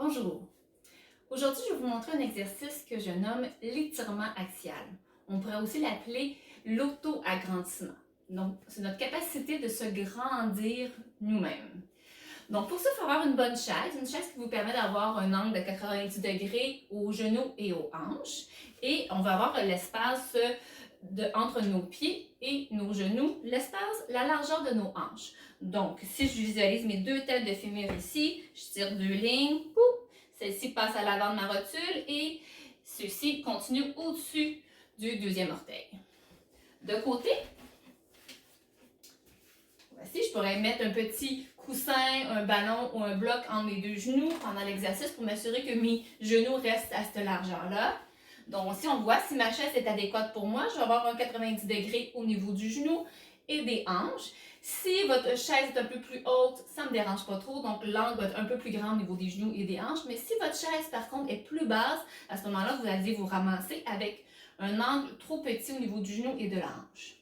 Bonjour! Aujourd'hui, je vais vous montrer un exercice que je nomme l'étirement axial. On pourrait aussi l'appeler l'auto-agrandissement. Donc, c'est notre capacité de se grandir nous-mêmes. Donc, pour ça, il faut avoir une chaise qui vous permet d'avoir un angle de 90 degrés aux genoux et aux hanches. Et on va avoir l'espace entre nos pieds et nos genoux, l'espace, la largeur de nos hanches. Donc, si je visualise mes deux têtes de fémur ici, je tire deux lignes, celle-ci passe à l'avant de ma rotule et ceci continue au-dessus du deuxième orteil. De côté, voici, je pourrais mettre un petit coussin, un ballon ou un bloc entre mes deux genoux pendant l'exercice pour m'assurer que mes genoux restent à cette largeur-là. Donc, si on voit, si ma chaise est adéquate pour moi, je vais avoir un 90 degrés au niveau du genou et des hanches. Si votre chaise est un peu plus haute, ça ne me dérange pas trop, donc l'angle va être un peu plus grand au niveau des genoux et des hanches. Mais si votre chaise, par contre, est plus basse, à ce moment-là, vous allez vous ramasser avec un angle trop petit au niveau du genou et de la hanche.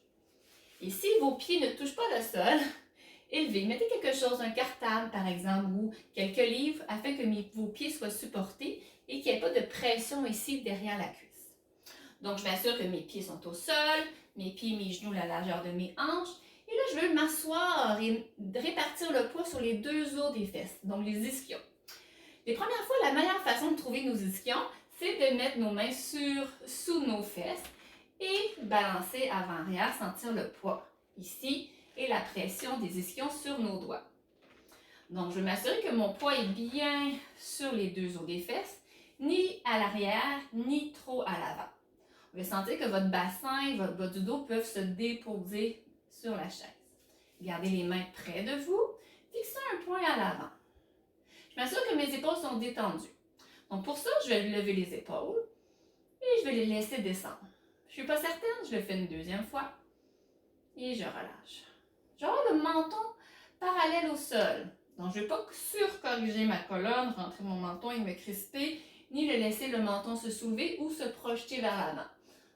Et si vos pieds ne touchent pas le sol, élevez, mettez quelque chose, un cartable par exemple, ou quelques livres afin que vos pieds soient supportés et qu'il n'y ait pas de pression ici derrière la cuisse. Donc, je m'assure que mes pieds sont au sol, mes pieds, mes genoux, la largeur de mes hanches. Et là, je veux m'asseoir et répartir le poids sur les deux os des fesses, donc les ischions. Les premières fois, la meilleure façon de trouver nos ischions, c'est de mettre nos mains sous nos fesses et balancer avant-arrière, sentir le poids ici et la pression des ischions sur nos doigts. Donc, je vais m'assurer que mon poids est bien sur les deux os des fesses, ni à l'arrière, ni trop à l'avant. Vous allez sentir que votre bassin et votre bas du dos peuvent se déposer sur la chaise. Gardez les mains près de vous, fixez un point à l'avant. Je m'assure que mes épaules sont détendues. Donc pour ça, je vais lever les épaules et je vais les laisser descendre. Je ne suis pas certaine, je le fais une deuxième fois et je relâche. Je vais avoir le menton parallèle au sol. Donc je ne vais pas surcorriger ma colonne, rentrer mon menton et me crisper, ni le laisser le menton se soulever ou se projeter vers l'avant.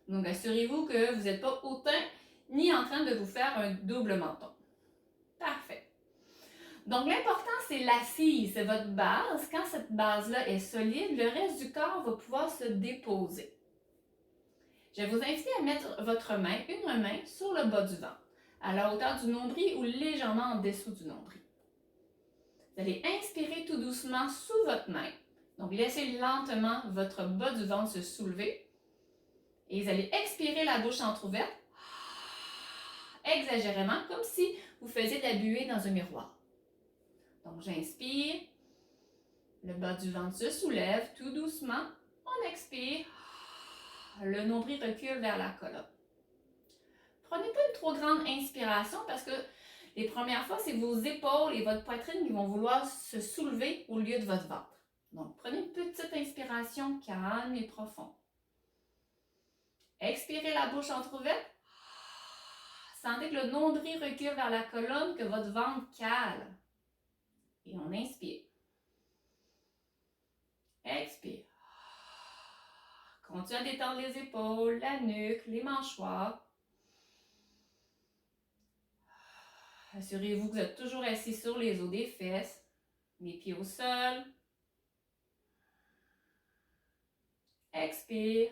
Donc assurez-vous que vous n'êtes pas hautain ni en train de vous faire un double menton. Parfait. Donc l'important c'est l'assise, c'est votre base. Quand cette base-là est solide, le reste du corps va pouvoir se déposer. Je vais vous inviter à mettre une main sur le bas du ventre, à la hauteur du nombril ou légèrement en dessous du nombril. Vous allez inspirer tout doucement sous votre main. Donc laissez lentement votre bas du ventre se soulever. Et vous allez expirer la bouche entrouverte, exagérément, comme si vous faisiez de la buée dans un miroir. Donc j'inspire, le bas du ventre se soulève tout doucement, on expire, le nombril recule vers la colonne. Prenez pas une trop grande inspiration parce que les premières fois, c'est vos épaules et votre poitrine qui vont vouloir se soulever au lieu de votre ventre. Donc prenez une petite inspiration calme et profonde. Expirez la bouche entrouverte. Sentez que le nombril recule vers la colonne, que votre ventre cale. Et on inspire. Expire. Continuez à détendre les épaules, la nuque, les mâchoires. Assurez-vous que vous êtes toujours assis sur les os des fesses, les pieds au sol. Expire.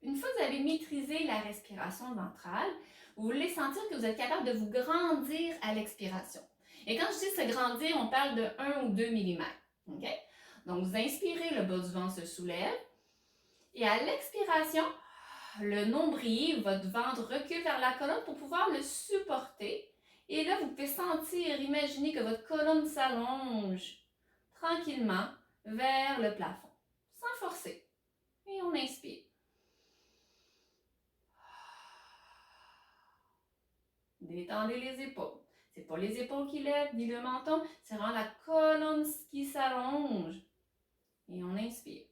Une fois que vous avez maîtrisé la respiration ventrale, vous voulez sentir que vous êtes capable de vous grandir à l'expiration. Et quand je dis se grandir, on parle de 1 ou 2 mm. Okay? Donc, vous inspirez, le bas du ventre se soulève. Et à l'expiration, le nombril, votre ventre recule vers la colonne pour pouvoir le supporter. Et là, vous pouvez sentir, imaginer que votre colonne s'allonge tranquillement vers le plafond, sans forcer. Et on inspire. Détendez les épaules. Ce n'est pas les épaules qui lèvent, ni le menton, c'est vraiment la colonne qui s'allonge. Et on inspire.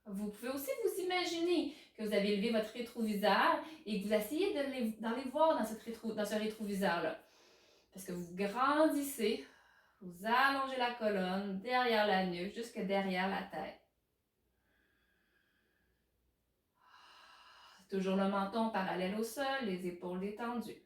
Vous pouvez aussi vous imaginer que vous avez levé votre rétroviseur et que vous essayez d'aller voir dans ce rétroviseur-là. Parce que vous grandissez, vous allongez la colonne derrière la nuque, jusque derrière la tête. Toujours le menton parallèle au sol, les épaules détendues.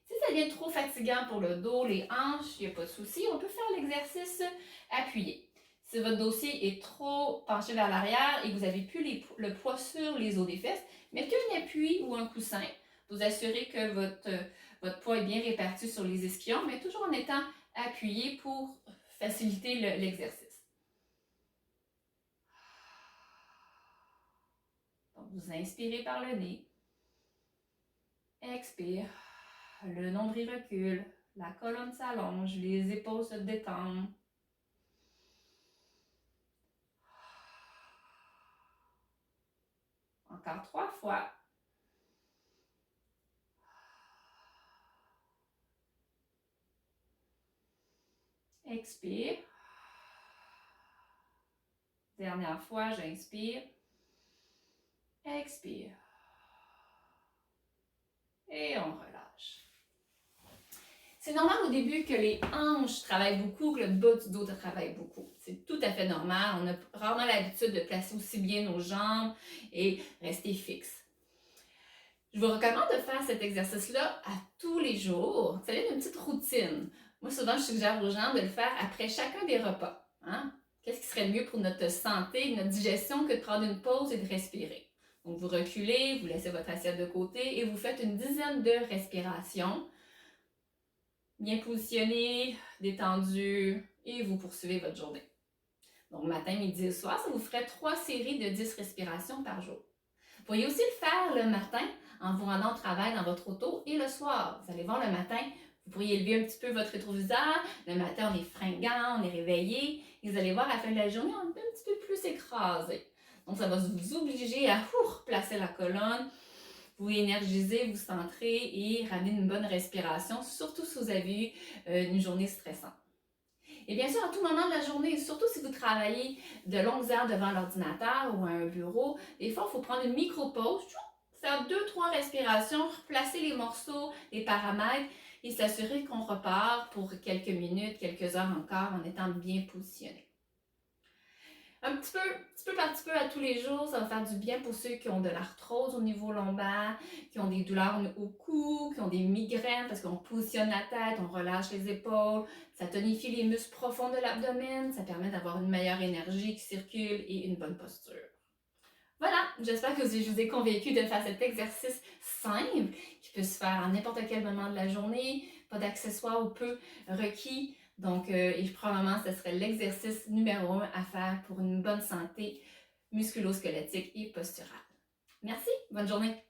Si ça devient trop fatigant pour le dos, les hanches, il n'y a pas de souci, on peut faire l'exercice appuyé. Si votre dossier est trop penché vers l'arrière et que vous n'avez plus le poids sur les os des fesses, mettez un appui ou un coussin. Vous assurez que votre poids est bien réparti sur les ischions, mais toujours en étant appuyé pour faciliter l'exercice. Donc, vous inspirez par le nez. Expire. Le nombril recule. La colonne s'allonge. Les épaules se détendent. Encore 3 fois. Expire. Dernière fois, j'inspire. Expire. Et on relâche. C'est normal au début que les hanches travaillent beaucoup, que le bas du dos travaille beaucoup. C'est tout à fait normal. On a rarement l'habitude de placer aussi bien nos jambes et rester fixe. Je vous recommande de faire cet exercice-là à tous les jours. Ça devient une petite routine. Moi, souvent, je suggère aux gens de le faire après chacun des repas. Hein? Qu'est-ce qui serait mieux pour notre santé, notre digestion, que de prendre une pause et de respirer? Donc, vous reculez, vous laissez votre assiette de côté et vous faites une dizaine de respirations. Bien positionné, détendu et vous poursuivez votre journée. Donc, matin, midi et soir, ça vous ferait 3 séries de 10 respirations par jour. Vous pourriez aussi le faire le matin en vous rendant au travail dans votre auto et le soir. Vous allez voir le matin, vous pourriez élever un petit peu votre rétroviseur. Le matin, on est fringant, on est réveillé. Et vous allez voir, à la fin de la journée, on est un petit peu plus écrasé. Donc, ça va vous obliger à placer la colonne, vous énergiser, vous centrer et ramener une bonne respiration, surtout si vous avez eu une journée stressante. Et bien sûr, à tout moment de la journée, surtout si vous travaillez de longues heures devant l'ordinateur ou à un bureau, des fois, il faut prendre une micro-pause, faire 2-3 respirations, replacer les morceaux, les paramètres et s'assurer qu'on repart pour quelques minutes, quelques heures encore en étant bien positionné. Un petit peu par petit peu à tous les jours, ça va faire du bien pour ceux qui ont de l'arthrose au niveau lombaire, qui ont des douleurs au cou, qui ont des migraines parce qu'on positionne la tête, on relâche les épaules, ça tonifie les muscles profonds de l'abdomen, ça permet d'avoir une meilleure énergie qui circule et une bonne posture. Voilà, j'espère que je vous ai convaincu de faire cet exercice simple qui peut se faire à n'importe quel moment de la journée, pas d'accessoires ou peu requis. Donc, et probablement, ce serait l'exercice numéro 1 à faire pour une bonne santé musculo-squelettique et posturale. Merci, bonne journée!